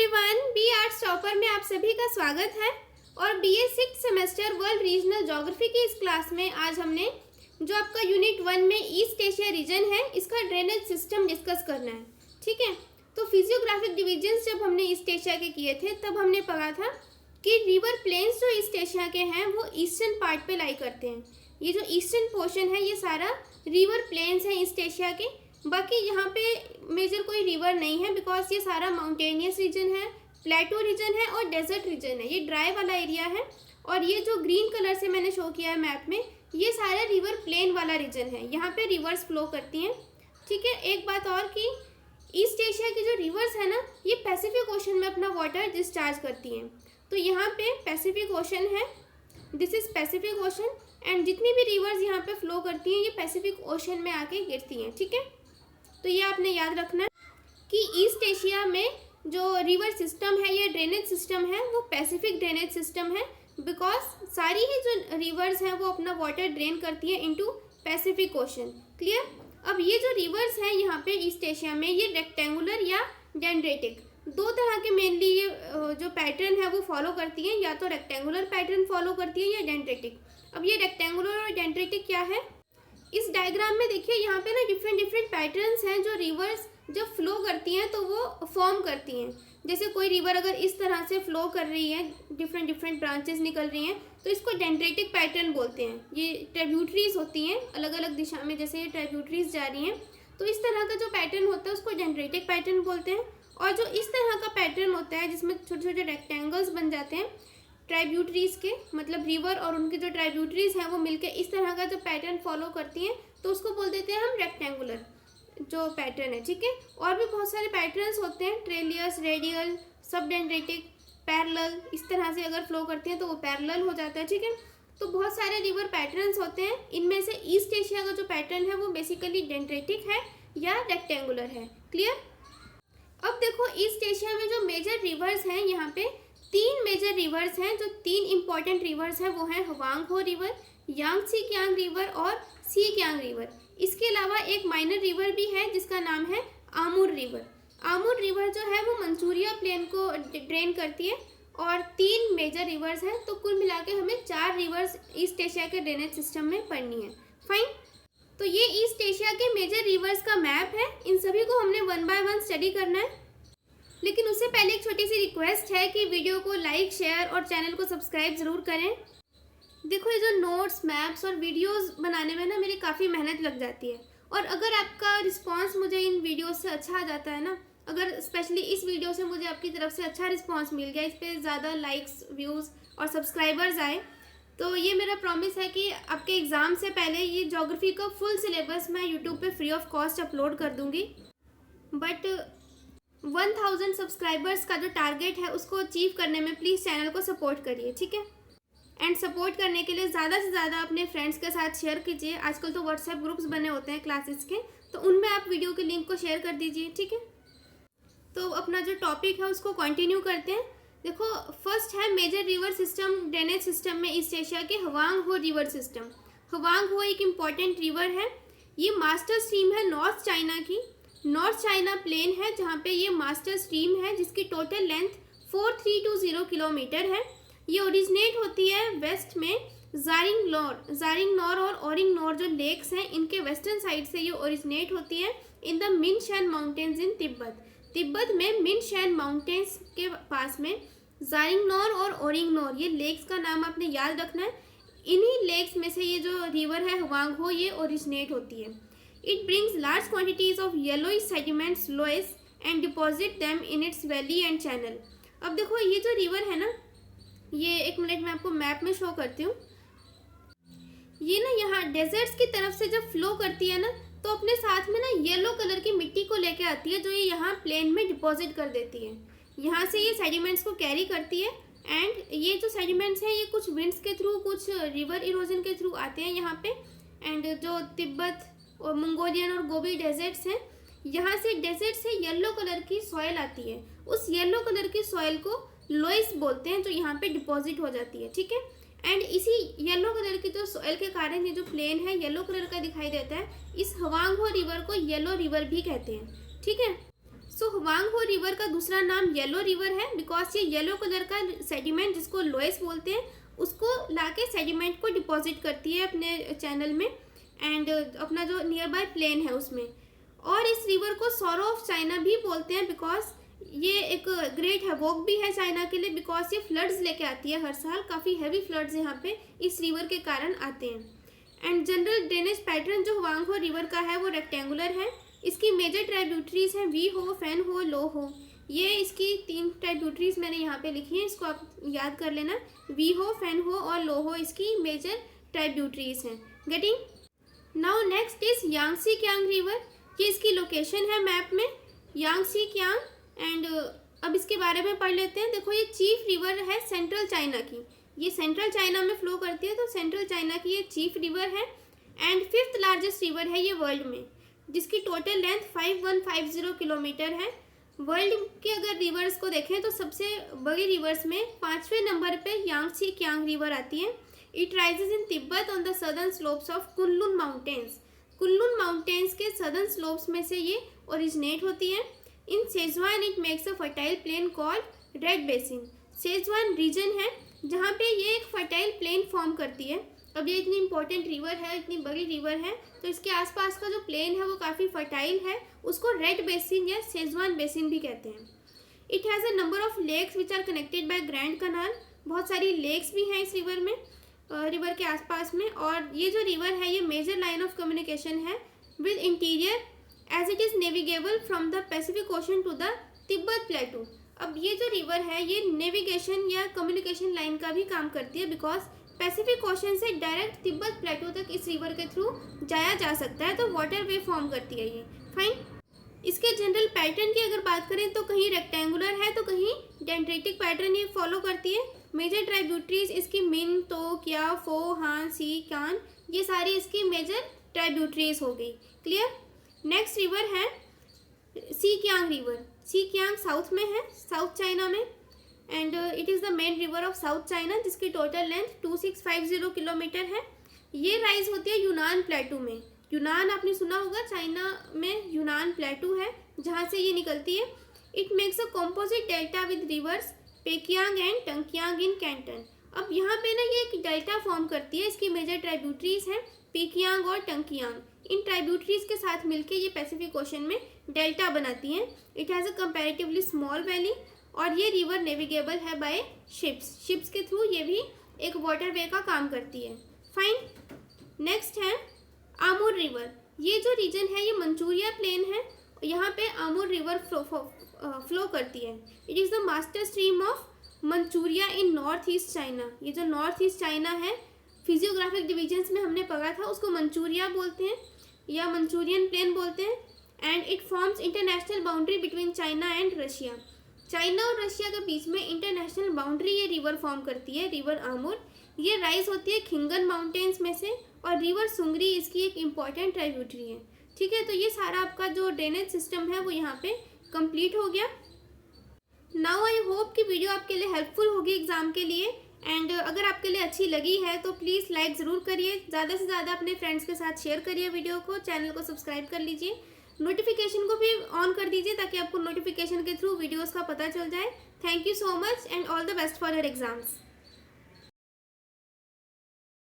Everyone, B arts topper में आप सभी का स्वागत है। और BA 6th semester world regional geography की इस क्लास में आज हमने जो आपका यूनिट 1 में ईस्ट एशिया रीजन है इसका ड्रेनेज सिस्टम डिस्कस करना है। ठीक है, तो फिजियोग्राफिक डिविजन्स जब हमने ईस्ट एशिया के किए थे तब हमने पढ़ा था कि रिवर प्लेन्स जो ईस्ट एशिया के हैं वो ईस्टर्न पार्ट पे लाई करते हैं। ये जो ईस्टर्न पोर्शन है ये सारा रिवर प्लेन्स है ईस्ट एशिया के। बाकी यहाँ पे मेजर कोई रिवर नहीं है बिकॉज ये सारा माउंटेनियस रीजन है, प्लेटो रीजन है और डेजर्ट रीजन है। ये ड्राई वाला एरिया है और ये जो ग्रीन कलर से मैंने शो किया है मैप में ये सारा रिवर प्लेन वाला रीजन है। यहाँ पे रिवर्स फ्लो करती हैं। ठीक है, एक बात और कि ईस्ट एशिया की जो रिवर्स है ना ये पैसिफिक ओशन में अपना वाटर डिस्चार्ज करती हैं। तो यहाँ पे पैसिफिक ओशन है, this is Pacific ocean and जितनी भी रिवर्स यहाँ पे फ्लो करती हैं ये पैसिफिक ओशन में आके गिरती हैं। ठीक है, तो ये आपने याद रखना है कि ईस्ट एशिया में जो रिवर सिस्टम है या ड्रेनेज सिस्टम है वो पैसिफिक ड्रेनेज सिस्टम है बिकॉज सारी ही जो रिवर्स हैं वो अपना वाटर ड्रेन करती है इनटू पैसिफिक ओशन। क्लियर। अब ये जो रिवर्स हैं यहाँ पे ईस्ट एशिया में ये रेक्टेंगुलर या डेंड्रेटिक दो तरह के मेनली ये जो पैटर्न है वो फॉलो करती हैं, या तो रेक्टेंगुलर पैटर्न फॉलो करती है या डेंड्रेटिक। अब ये रेक्टेंगुलर और डेंड्रेटिक क्या है, इस डायग्राम में देखिए यहाँ पे ना डिफरेंट पैटर्न्स हैं जो रिवर्स जब फ्लो करती हैं तो वो फॉर्म करती हैं। जैसे कोई रिवर अगर इस तरह से फ्लो कर रही है, डिफरेंट ब्रांचेस निकल रही हैं तो इसको डेंड्रेटिक पैटर्न बोलते हैं। ये ट्रिब्यूटरीज होती हैं अलग अलग दिशा में, जैसे ये ट्रिब्यूटरीज जा रही हैं तो इस तरह का जो पैटर्न होता है उसको डेंड्रेटिक पैटर्न बोलते हैं। और जो इस तरह का पैटर्न होता है जिसमें छोटे छोटे रेक्टेंगल्स बन जाते हैं ट्राइब्यूटरीज के, मतलब रिवर और उनके जो ट्राइब्यूटरीज हैं वो मिलकर इस तरह का जो पैटर्न फॉलो करती हैं तो उसको बोल देते हैं हम रेक्टेंगुलर जो पैटर्न है। ठीक है, और भी बहुत सारे पैटर्न्स होते हैं, ट्रेलियस, रेडियल, सबडेंड्रेटिक, पैरेलल, इस तरह से अगर फ्लो करती हैं तो वो पैरेलल हो जाता है। ठीक है, तो बहुत सारे रिवर पैटर्न्स होते हैं, इनमें से ईस्ट एशिया का जो पैटर्न है वो बेसिकली डेंड्रेटिक है या रेक्टेंगुलर है। क्लियर। अब देखो ईस्ट एशिया में जो मेजर रिवर्स हैं यहाँ पे 3 मेजर रिवर्स हैं। जो 3 इंपॉर्टेंट रिवर्स हैं वो हैं हवांगहो रिवर, यांगसी कियांग रिवर और सी कियांग रिवर। इसके अलावा एक माइनर रिवर भी है जिसका नाम है आमुर रिवर। आमुर रिवर जो है वो मंचूरिया प्लेन को ड्रेन करती है और 3 मेजर रिवर्स हैं। तो कुल मिला के हमें 4 रिवर्स ईस्ट एशिया के ड्रेनेज सिस्टम में पढ़नी है। फाइन, तो ये ईस्ट एशिया के मेजर रिवर्स का मैप है। इन सभी को हमने 1 बाय 1 स्टडी करना है, लेकिन उससे पहले एक छोटी सी रिक्वेस्ट है कि वीडियो को लाइक, शेयर और चैनल को सब्सक्राइब ज़रूर करें। देखो ये जो नोट्स, मैप्स और वीडियोस बनाने में ना मेरी काफ़ी मेहनत लग जाती है और अगर आपका रिस्पांस मुझे इन वीडियोस से अच्छा आ जाता है ना, अगर स्पेशली इस वीडियो से मुझे आपकी तरफ से अच्छा रिस्पांस मिल गया, इस पर ज़्यादा लाइक्स, व्यूज़ और सब्सक्राइबर्स आए, तो ये मेरा प्रॉमिस है कि आपके एग्ज़ाम से पहले ये ज्योग्राफी का फुल सिलेबस मैं यूट्यूब पे फ्री ऑफ कॉस्ट अपलोड कर दूँगी। बट 1000 सब्सक्राइबर्स का जो टारगेट है उसको अचीव करने में प्लीज़ चैनल को सपोर्ट करिए। ठीक है, एंड सपोर्ट करने के लिए ज़्यादा से ज़्यादा अपने फ्रेंड्स के साथ शेयर कीजिए। आजकल तो व्हाट्सएप ग्रुप्स बने होते हैं क्लासेस के, तो उनमें आप वीडियो के लिंक को शेयर कर दीजिए। ठीक है, तो अपना जो टॉपिक है उसको कंटिन्यू करते हैं। देखो फर्स्ट है major river system drainage system में ईस्ट एशिया के हवांगहो रिवर सिस्टम। हवांगहो एक इम्पॉर्टेंट रिवर है। ये मास्टर स्ट्रीम है नॉर्थ चाइना की, नॉर्थ चाइना प्लेन है जहाँ पे ये मास्टर स्ट्रीम है जिसकी टोटल लेंथ 4320 किलोमीटर है। ये ओरिजिनेट होती है वेस्ट में जारिंगनोर और ओरिंगनोर जो लेक्स हैं इनके वेस्टर्न साइड से ये ओरिजिनेट होती है in the Minshan mountains in Tibet. Tibet में मिनशैन माउंटेन्स के पास में जारिंगनोर और ओरिंगनोर ये लेक्स का नाम आपने याद रखना है। इन्हीं लेक्स में से ये जो रिवर है हवांगहो ये ओरिजिनेट होती है। It brings large quantities of yellowish sediments loess and deposit them in its valley and channel। अब देखो ये जो रिवर है ना, ये एक मिनट में आपको मैप में शो करती हूँ। ये ना यहाँ डेजर्ट्स की तरफ से जब फ्लो करती है ना तो अपने साथ में ना येलो कलर की मिट्टी को लेके आती है जो ये यहाँ प्लेन में डिपॉजिट कर देती है। यहाँ से ये सेडिमेंट्स को कैरी करती है एंड ये जो सेडिमेंट्स हैं ये कुछ विंड्स के थ्रू, कुछ रिवर इरोजन के थ्रू आते हैं यहाँ पे। एंड जो तिब्बत और मंगोलियन और गोबी डेजर्ट्स हैं, यहाँ से डेजर्ट से येलो कलर की सॉइल आती है। उस येलो कलर की सॉइल को लोइस बोलते हैं जो यहाँ पे डिपॉजिट हो जाती है। ठीक है, एंड इसी येलो कलर की जो सॉइल के कारण ये जो प्लेन है येलो कलर का दिखाई देता है। इस हवांगहो रिवर को येलो रिवर भी कहते हैं। ठीक है, सो हुआंगहो रिवर का दूसरा नाम येलो रिवर है बिकॉज ये येलो कलर का सेडिमेंट जिसको लोएस बोलते हैं उसको लाके सेडिमेंट को डिपॉजिट करती है अपने चैनल में एंड अपना जो नियर बाय प्लेन है उसमें। और इस रिवर को सॉरो ऑफ चाइना भी बोलते हैं बिकॉज ये एक ग्रेट हैवोक भी है चाइना के लिए बिकॉज ये फ्लड्स लेके आती है हर साल, काफ़ी हैवी फ्लड्स यहाँ पे इस रिवर के कारण आते हैं। एंड जनरल ड्रेनेज पैटर्न जो हुआंगहो रिवर का है वो रेक्टेंगुलर है। इसकी मेजर ट्राइब्यूटरीज हैं वी हो, फैन हो, लो हो। ये इसकी 3 ट्राइब्यूटरीज मैंने यहाँ पे लिखी हैं, इसको आप याद कर लेना। वी हो, फैन हो और लो हो इसकी मेजर ट्राइब्यूटरीज हैं। Getting now next is Yangtze Kiang river. ये इसकी लोकेशन है मैप में, यांगसी कियांग। एंड अब इसके बारे में पढ़ लेते हैं। देखो ये चीफ रिवर है सेंट्रल चाइना की, ये सेंट्रल चाइना में फ्लो करती है तो सेंट्रल चाइना की ये चीफ रिवर है। एंड 5th लार्जेस्ट रिवर है ये वर्ल्ड में, जिसकी टोटल लेंथ 5150 किलोमीटर है। वर्ल्ड के अगर रिवर्स को देखें तो सबसे बड़ी रिवर्स में 5वें नंबर पे यांगसी कियांग रिवर आती है। It rises in Tibet on the southern slopes of Kunlun mountains. Kunlun mountains के सदर्न स्लोप्स में से ये ओरिजिनेट होती है। In Szechwan it makes a fertile plain called red basin. Szechwan region है जहाँ पे ये एक फर्टाइल प्लेन फॉर्म करती है। अब ये इतनी इंपॉर्टेंट रिवर है, इतनी बड़ी रिवर है, तो इसके आसपास का जो प्लेन है वो काफ़ी फर्टाइल है, उसको रेड बेसिन या सेजवान बेसिन भी कहते हैं। It has a number of lakes which are connected by grand canal. बहुत सारी लेक्स भी हैं इस रिवर में, रिवर के आसपास में। और ये जो रिवर है ये मेजर लाइन ऑफ कम्युनिकेशन है with interior as it is navigable from the Pacific Ocean to the Tibet plateau. अब ये जो रिवर है ये नेविगेशन या कम्युनिकेशन लाइन का भी काम करती है बिकॉज पैसिफिक ओशन से डायरेक्ट तिब्बत प्लेटू तक इस रिवर के थ्रू जाया जा सकता है, तो वाटर वे फॉर्म करती है ये। फाइन। इसके जनरल पैटर्न की अगर बात करें तो कहीं रेक्टेंगुलर है तो कहीं डेंड्रेटिक पैटर्न ये फॉलो करती है। मेजर ट्राइब्यूटरीज इसकी मिन, तो, क्या, फो, हान, सी, कान, ये सारी इसकी मेजर ट्राइब्यूटरीज हो गई। क्लियर। नेक्स्ट रिवर है सी कियांग रिवर। सी कियांग साउथ में है, साउथ चाइना में। And it is the main river of south China जिसकी टोटल लेंथ 2650 किलोमीटर है। ये राइज होती है यूनान प्लेटू में। यूनान आपने सुना होगा, चाइना में यूनान प्लेटू है जहाँ से ये निकलती है। It makes a composite delta with rivers Pekiang and Tungkiang in Canton. अब यहाँ पे ना ये एक डेल्टा फॉर्म करती है। इसकी मेजर ट्राइब्यूटरीज हैं पेकियांग और टंकियांग। इन ट्राइब्यूटरीज के साथ मिलके ये पैसिफिक ओशन में डेल्टा बनाती हैं। It has a comparatively small valley और ये रिवर नेविगेबल है बाय शिप्स के थ्रू ये भी एक वाटर वे का काम करती है। फाइन। नेक्स्ट है आमूर रिवर। ये जो रीजन है ये मंचूरिया प्लेन है, यहाँ पे आमूर रिवर फ्लो करती है। It is the master stream of Manchuria in north east China. ये जो नॉर्थ ईस्ट चाइना है फिजियोग्राफिक डिविजन्स में हमने पढ़ा था, उसको मंचूरिया बोलते हैं या मंचूरियन प्लेन बोलते हैं। And it forms international boundary between China and Russia. China और रशिया के बीच में इंटरनेशनल बाउंड्री ये रिवर फॉर्म करती है, रिवर आमूर। ये राइज होती है खिंगन माउंटेन्स में से और रिवर सुंगरी इसकी एक इम्पॉर्टेंट ट्राइब्यूटरी है। ठीक है, तो ये सारा आपका जो ड्रेनेज सिस्टम है वो यहाँ पे कंप्लीट हो गया। नाउ आई होप कि वीडियो आपके लिए हेल्पफुल होगी एग्जाम के लिए। एंड अगर आपके लिए अच्छी लगी है तो प्लीज़ लाइक ज़रूर करिए, ज़्यादा से ज़्यादा अपने फ्रेंड्स के साथ शेयर करिए वीडियो को, चैनल को सब्सक्राइब कर लीजिए, नोटिफिकेशन को भी ऑन कर दीजिए ताकि आपको नोटिफिकेशन के थ्रू वीडियोस का पता चल जाए। Thank you so much and all the best for your exams.